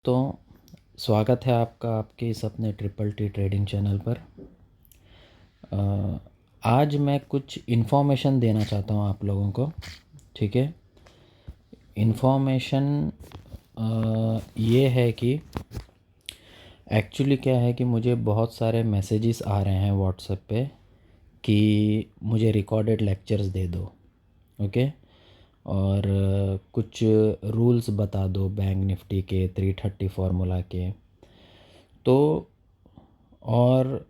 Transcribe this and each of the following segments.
तो स्वागत है आपका आपके इस अपने ट्रिपल टी ट्रेडिंग चैनल पर। आज मैं कुछ इन्फॉर्मेशन देना चाहता हूँ आप लोगों को। ठीक है, इन्फॉर्मेशन ये है कि एक्चुअली क्या है कि मुझे बहुत सारे मैसेजेस आ रहे हैं व्हाट्सएप पे कि मुझे रिकॉर्डेड लेक्चर्स दे दो। ओके, और कुछ रूल्स बता दो बैंक निफ्टी के 330 फार्मूला के। तो और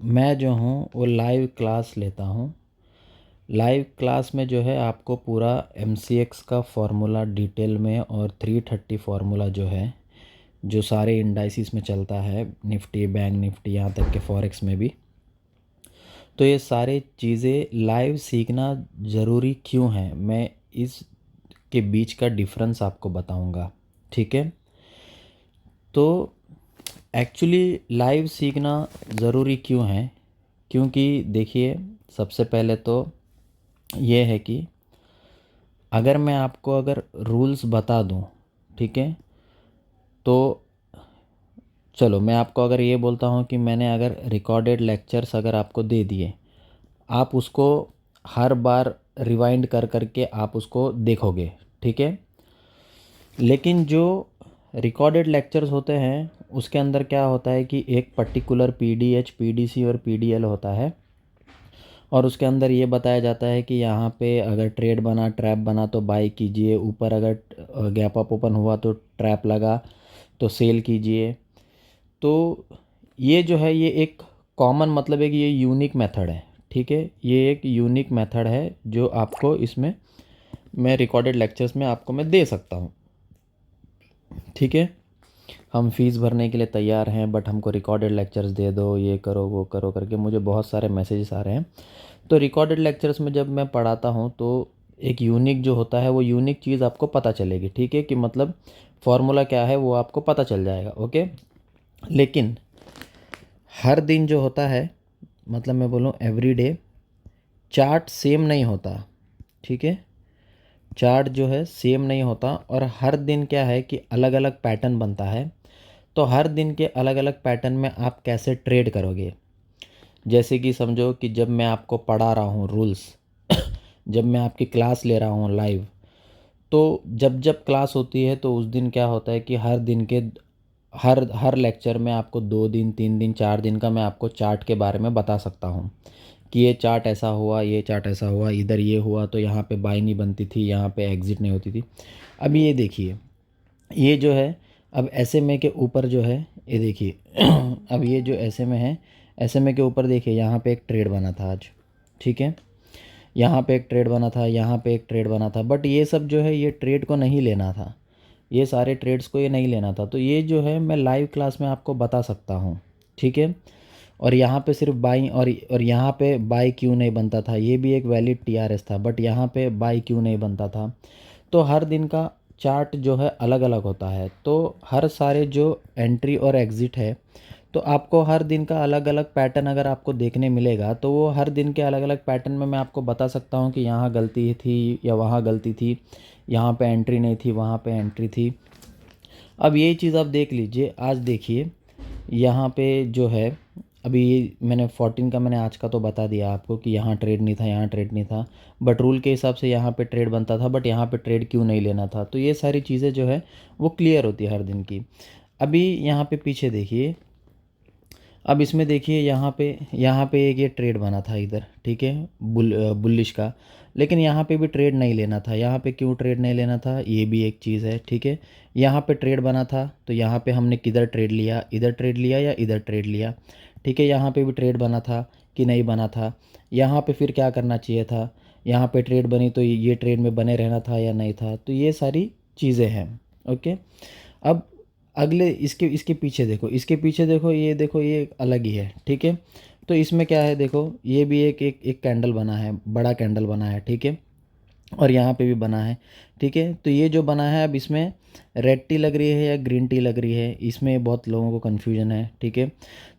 मैं जो हूँ वो लाइव क्लास लेता हूँ। लाइव क्लास में जो है आपको पूरा MCX का फार्मूला डिटेल में और 330 फार्मूला जो है, जो सारे इंडाइसिस में चलता है, निफ्टी, बैंक निफ्टी, यहाँ तक के फॉरेक्स में भी। तो ये सारे चीज़ें लाइव सीखना ज़रूरी क्यों है, मैं इस के बीच का डिफरेंस आपको बताऊंगा। ठीक है, तो एक्चुअली लाइव सीखना ज़रूरी क्यों है, क्योंकि देखिए सबसे पहले तो ये है कि अगर मैं आपको अगर रूल्स बता दूं, ठीक है, तो चलो मैं आपको अगर ये बोलता हूँ कि मैंने अगर रिकॉर्डेड लेक्चर्स अगर आपको दे दिए, आप उसको हर बार रिवाइंड कर करके आप उसको देखोगे। ठीक है, लेकिन जो रिकॉर्डेड लेक्चर्स होते हैं उसके अंदर क्या होता है कि एक पर्टिकुलर PDH, PDC और PDL होता है, और उसके अंदर ये बताया जाता है कि यहाँ पे अगर ट्रेड बना, ट्रैप बना तो बाई कीजिए, ऊपर अगर गैप अप ओपन हुआ तो ट्रैप लगा तो सेल कीजिए। तो ये जो है ये एक कॉमन मतलब है कि ये यूनिक मेथड है। ठीक है, ये एक यूनिक मेथड है जो आपको इसमें मैं रिकॉर्डेड लेक्चर्स में आपको मैं दे सकता हूँ। ठीक है, हम फ़ीस भरने के लिए तैयार हैं, बट हमको रिकॉर्डेड लेक्चर्स दे दो, ये करो वो करो करके मुझे बहुत सारे मैसेजेस आ रहे हैं। तो रिकॉर्डेड लेक्चर्स में जब मैं पढ़ाता हूँ तो एक यूनिक जो होता है वो यूनिक चीज़ आपको पता चलेगी। ठीक है, कि मतलब फॉर्मूला क्या है वो आपको पता चल जाएगा। ओके, लेकिन हर दिन जो होता है, मतलब मैं बोलूँ एवरी डे, चार्ट सेम नहीं होता। ठीक है, चार्ट जो है सेम नहीं होता, और हर दिन क्या है कि अलग अलग पैटर्न बनता है। तो हर दिन के अलग अलग पैटर्न में आप कैसे ट्रेड करोगे, जैसे कि समझो कि जब मैं आपको पढ़ा रहा हूँ रूल्स जब मैं आपकी क्लास ले रहा हूँ लाइव, तो जब जब क्लास होती है तो उस दिन क्या होता है कि हर दिन के हर हर लेक्चर में आपको 2 दिन, 3 दिन, 4 दिन का मैं आपको चार्ट के बारे में बता सकता हूँ कि ये चार्ट ऐसा हुआ, ये चार्ट ऐसा हुआ, इधर ये हुआ तो यहाँ पे बाई नहीं बनती थी, यहाँ पे एग्ज़िट नहीं होती थी। अब ये देखिए, ये जो है अब SMA के ऊपर जो है, ये देखिए अब ये जो SMA है, SMA के ऊपर देखिए यहाँ पे एक ट्रेड बना था आज। ठीक है, यहाँ पे एक ट्रेड बना था, यहाँ पे एक ट्रेड बना था, बट ये सब जो है ये ट्रेड को नहीं लेना था, ये सारे ट्रेड्स को ये नहीं लेना था। तो ये जो है मैं लाइव क्लास में आपको बता सकता हूँ। ठीक है, और यहाँ पे सिर्फ बाई और यहाँ पे बाई क्यों नहीं बनता था, ये भी एक वैलिड TRS था, बट यहाँ पे बाई क्यों नहीं बनता था। तो हर दिन का चार्ट जो है अलग अलग होता है, तो हर सारे जो एंट्री और एग्ज़िट है, तो आपको हर दिन का अलग अलग पैटर्न अगर आपको देखने मिलेगा, तो वो हर दिन के अलग अलग पैटर्न में मैं आपको बता सकता हूँ कि यहाँ गलती थी या वहाँ गलती थी, यहाँ पे एंट्री नहीं थी, वहाँ पे एंट्री थी। अब यही चीज़ आप देख लीजिए, आज देखिए यहाँ पे जो है, अभी ये मैंने 14 का मैंने आज का तो बता दिया आपको कि यहाँ ट्रेड नहीं था, यहाँ ट्रेड नहीं था, बट रूल के हिसाब से यहाँ पे ट्रेड बनता था, बट यहाँ पे ट्रेड क्यों नहीं लेना था। तो ये सारी चीज़ें जो है वो क्लियर होती है हर दिन की। अभी यहाँ पे पीछे देखिए, अब इसमें देखिए यहाँ पे एक ये ट्रेड बना था इधर। ठीक है, बुलिश का, लेकिन यहाँ पे भी ट्रेड नहीं लेना था। यहाँ पे क्यों ट्रेड नहीं लेना था, ये भी एक चीज़ है। ठीक है, यहाँ पे ट्रेड बना था तो यहाँ पे हमने किधर ट्रेड लिया, इधर ट्रेड लिया या इधर ट्रेड लिया। ठीक है, यहाँ पे भी ट्रेड बना था कि नहीं बना था, यहाँ पे फिर क्या करना चाहिए था, यहाँ पे ट्रेड बनी तो ये ट्रेड में बने रहना था या नहीं था। तो ये सारी चीज़ें हैं। ओके, अब अगले इसके इसके पीछे देखो, इसके पीछे देखो, ये देखो ये अलग ही है। ठीक है, तो इसमें क्या है देखो, ये भी एक कैंडल बना है, बड़ा कैंडल बना है। ठीक है, और यहाँ पे भी बना है। ठीक है, तो ये जो बना है अब इसमें रेड टी लग रही है या ग्रीन टी लग रही है, इसमें बहुत लोगों को कन्फ्यूजन है। ठीक है,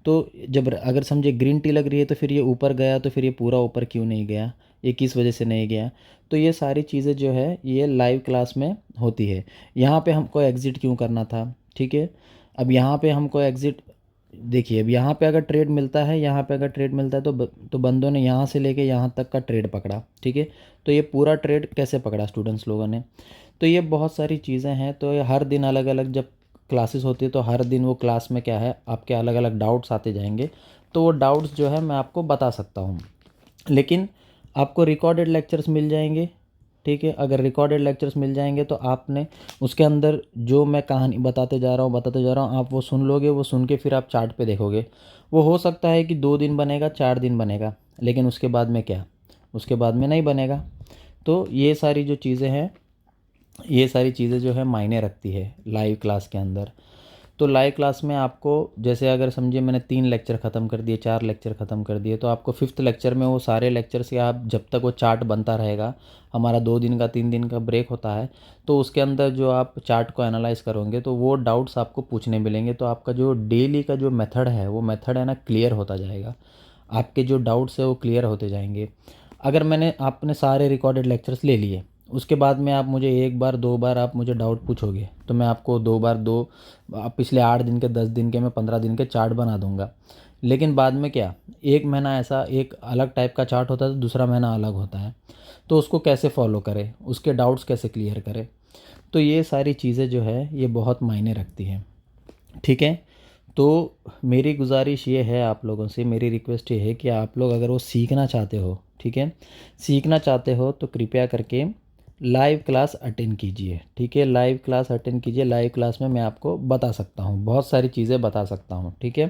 तो जब अगर समझे ग्रीन टी लग रही है तो फिर ये ऊपर गया, तो फिर ये पूरा ऊपर क्यों नहीं गया, ये किस वजह से नहीं गया। तो ये सारी चीज़ें जो है ये लाइव क्लास में होती है। यहाँ पे हमको एग्ज़िट क्यों करना था, ठीक है। अब यहाँ पे हमको एग्ज़िट, देखिए अब यहाँ पे अगर ट्रेड मिलता है, यहाँ पे अगर ट्रेड मिलता है तो बंदों ने यहाँ से लेके यहाँ तक का ट्रेड पकड़ा, ठीक है। तो ये पूरा ट्रेड कैसे पकड़ा स्टूडेंट्स लोगों ने। तो ये बहुत सारी चीज़ें हैं। तो ये हर दिन अलग अलग जब क्लासेस होती है तो हर दिन वो क्लास में क्या है आपके अलग अलग डाउट्स आते जाएंगे। तो वो डाउट्स जो है मैं आपको बता सकता हूँ, लेकिन आपको रिकॉर्डेड लेक्चर्स मिल जाएंगे, ठीक है। अगर रिकॉर्डेड लेक्चर्स मिल जाएंगे तो आपने उसके अंदर जो मैं कहानी बताते जा रहा हूँ आप वो सुन लोगे, वो सुन के फिर आप चार्ट पे देखोगे। वो हो सकता है कि 2 दिन बनेगा, 4 दिन बनेगा, लेकिन उसके बाद में क्या, उसके बाद में नहीं बनेगा। तो ये सारी जो चीज़ें हैं, ये सारी चीज़ें जो है मायने रखती है लाइव क्लास के अंदर। तो लाइव क्लास में आपको जैसे अगर समझिए मैंने 3 लेक्चर ख़त्म कर दिए, 4 लेक्चर ख़त्म कर दिए, तो आपको 5th लेक्चर में वो सारे लेक्चर से आप जब तक वो चार्ट बनता रहेगा, हमारा 2 दिन का 3 दिन का ब्रेक होता है, तो उसके अंदर जो आप चार्ट को एनालाइज़ करोगे तो वो डाउट्स आपको पूछने मिलेंगे। तो आपका जो डेली का जो मेथड है वो मेथड है ना क्लियर होता जाएगा, आपके जो डाउट्स है वो क्लियर होते जाएंगे। अगर मैंने आपने सारे रिकॉर्डेड लेक्चर्स ले लिए, उसके बाद में आप मुझे 1 बार 2 बार आप मुझे डाउट पूछोगे तो मैं आपको 2 बार 2 पिछले 8 दिन के, 10 दिन के, मैं 15 दिन के चार्ट बना दूंगा। लेकिन बाद में क्या, एक महीना ऐसा एक अलग टाइप का चार्ट होता है तो दूसरा महीना अलग होता है, तो उसको कैसे फॉलो करें, उसके डाउट्स कैसे क्लियर करें। तो ये सारी चीज़ें जो है ये बहुत मायने रखती हैं, ठीक है। तो मेरी गुजारिश ये है आप लोगों से, मेरी रिक्वेस्ट ये है कि आप लोग अगर वो सीखना चाहते हो, ठीक है, सीखना चाहते हो तो कृपया करके लाइव क्लास अटेंड कीजिए, ठीक है। लाइव क्लास अटेंड कीजिए। लाइव क्लास में मैं आपको बता सकता हूँ, बहुत सारी चीज़ें बता सकता हूँ, ठीक है,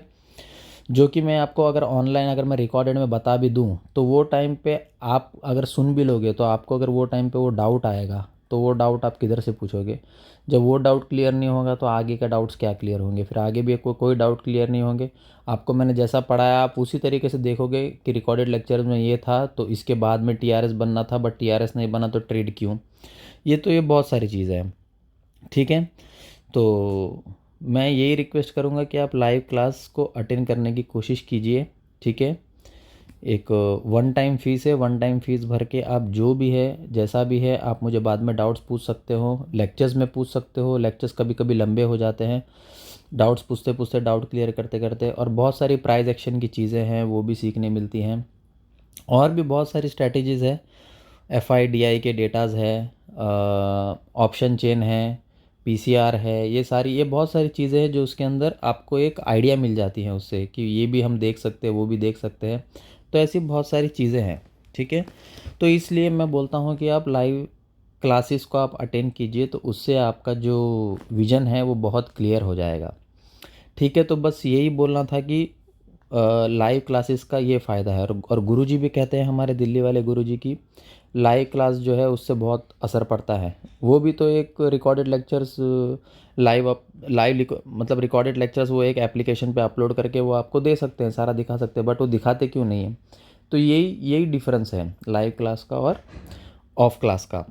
जो कि मैं आपको अगर ऑनलाइन अगर मैं रिकॉर्डेड में बता भी दूँ तो वो टाइम पे आप अगर सुन भी लोगे तो आपको अगर वो टाइम पे वो डाउट आएगा तो वो डाउट आप किधर से पूछोगे। जब वो डाउट क्लियर नहीं होगा तो आगे का डाउट्स क्या क्लियर होंगे, फिर आगे भी कोई डाउट क्लियर नहीं होंगे। आपको मैंने जैसा पढ़ाया आप उसी तरीके से देखोगे कि रिकॉर्डेड लेक्चर में ये था तो इसके बाद में टीआरएस बनना था, बट टीआरएस नहीं बना तो ट्रेड क्यों। ये तो ये बहुत सारी चीज़ें हैं, ठीक है। तो मैं यही रिक्वेस्ट करूँगा कि आप लाइव क्लास को अटेंड करने की कोशिश कीजिए, ठीक है। एक वन टाइम फ़ीस है, वन टाइम फ़ीस भर के आप जो भी है जैसा भी है आप मुझे बाद में डाउट्स पूछ सकते हो, लेक्चर्स में पूछ सकते हो। लेक्चर्स कभी कभी लंबे हो जाते हैं, डाउट्स पूछते पूछते डाउट क्लियर करते करते, और बहुत सारी प्राइज एक्शन की चीज़ें हैं वो भी सीखने मिलती हैं। और भी बहुत सारी स्ट्रैटेजीज़ है, FIDI के डेटाज़ है, ऑप्शन चेन है, PCR है, ये बहुत सारी चीज़ें हैं जो उसके अंदर आपको एक आइडिया मिल जाती है उससे कि ये भी हम देख सकते हैं वो भी देख सकते हैं। तो ऐसी बहुत सारी चीज़ें हैं, ठीक है। तो इसलिए मैं बोलता हूँ कि आप लाइव क्लासेस को आप अटेंड कीजिए तो उससे आपका जो विज़न है वो बहुत क्लियर हो जाएगा, ठीक है। तो बस यही बोलना था कि लाइव क्लासेस का ये फ़ायदा है। और गुरुजी भी कहते हैं हमारे दिल्ली वाले गुरुजी की लाइव क्लास जो है उससे बहुत असर पड़ता है। वो भी तो एक रिकॉर्डेड लेक्चर्स मतलब रिकॉर्डेड लेक्चर्स वो एक एप्लीकेशन पे अपलोड करके वो आपको दे सकते हैं, सारा दिखा सकते हैं, बट वो दिखाते क्यों नहीं है। तो यही यही डिफरेंस है लाइव क्लास का और ऑफ क्लास का।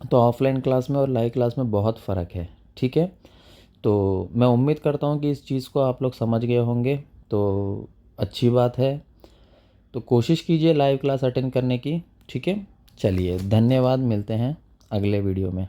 तो ऑफलाइन क्लास में और लाइव क्लास में बहुत फ़र्क है, ठीक है। तो मैं उम्मीद करता हूँ कि इस चीज़ को आप लोग समझ गए होंगे, तो अच्छी बात है। तो कोशिश कीजिए लाइव क्लास अटेंड करने की, ठीक है। चलिए धन्यवाद, मिलते हैं अगले वीडियो में।